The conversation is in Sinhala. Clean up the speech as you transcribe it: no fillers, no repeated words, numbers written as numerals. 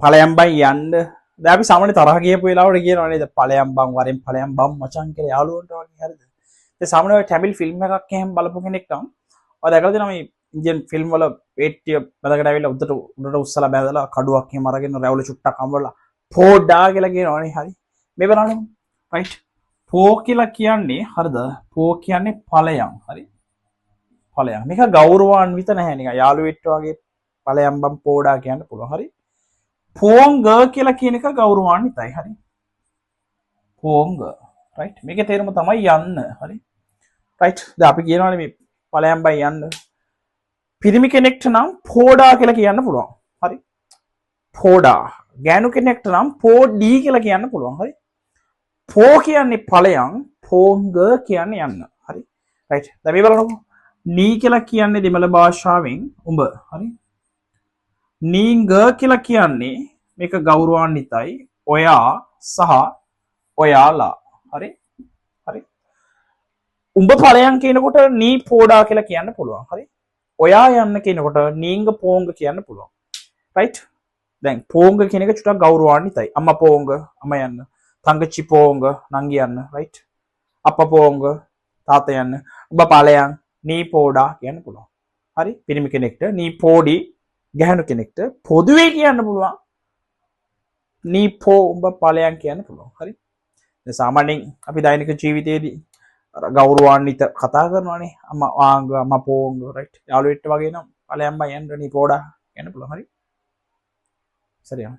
ඵලයන් බං යන්න. දැන් අපි සාමාන්‍ය තරහ කියපු වෙලාවට කියනවා නේද ඵලයන් බං වරෙන් ඵලයන් බං මචං කියලා යාළුවන්ට වගේ හරිද? ඒ සාමාන්‍ය ටැමිල් ෆිල්ම් එකක් එහෙම බලපු කෙනෙක් නම් ඔය දැකලා තියෙනවා මේ ඉන්දියන් ෆිල්ම් වල පේට්ටිය බඳගෙන ඇවිල්ලා උඩට උස්සලා බැඳලා කඩුවක් එහෙම අරගෙන රැවුල චුට්ටක් අම්බවලා පෝඩා කියලා කියනවනේ හරි. මේ බලන්න. රයිට්. පෝ කියලා කියන්නේ හරිද? පෝ කියන්නේ ඵලයන් හරි. ඵලයන්. මේක ගෞරවාන්විත නැහැ නිකන් යාළුවෙක්ට වගේ ඵලයන් බම් පෝඩා කියන්න පුළුවන් හරි. පෝංග කියලා කියන එක ගෞරවාන්විතයි හරි. පෝංග. රයිට්. මේකේ තේරුම තමයි යන්න හරි. රයිට්. දැන් අපි කියනවානේ මේ ඵලයන් බම් යන්න. පිරිමි කෙනෙක්ට නම් පෝඩා කියලා කියන්න පුළුවන්. හරි. පෝඩා. ගෑනු කෙනෙක්ට නම් පෝඩී කියලා කියන්න පුළුවන්. හරි. පෝ කියන්නේ ඵලයන්, පෝංග කියන්නේ යන්න. හරි. රයිට්. දැන් මේ බලන්නකෝ. නී කියලා කියන්නේ දෙමළ භාෂාවෙන් උඹ. හරි. නීංග කියලා කියන්නේ මේක ගෞරවාන්විතයි ඔයා සහ ඔයාලා. හරි. හරි. උඹ ඵලයන් කියනකොට නී පෝඩා කියලා කියන්න පුළුවන්. හරි. ඔයා යන්න කියනකොට නීංග පෝංග කියන්න පුළුවන්. රයිට්. දැන් පෝංග කියන එක චුට්ටක් ගෞරවාන්විතයි. අම්මා පෝංග අම්මා යන්න. තංගචි පෝංග නංගි යන්න. රයිට්. අප්පා පෝංග තාත්තා යන්න. උඹ ඵලයන් නී පෝඩා කියන්න පුළුවන්. හරි. පිරිමි කෙනෙක්ට නී පෝඩි ගැහණු කෙනෙක්ට පොදුවේ කියන්න පුළුවන්. නී පෝ උඹ ඵලයන් කියන්න පුළුවන්. හරි. දැන් සාමාන්‍යයෙන් අපි දෛනික ජීවිතයේදී ගෞරවාන්විත කතා කරනවානේ. අම්මා ආංග අම්මා පෝංග රයිට්. යාළුවෙක්ට වගේ නම් ඵලයන් බය යන්න නී පෝඩා කියන්න පුළුවන්. හරි. සරියම්.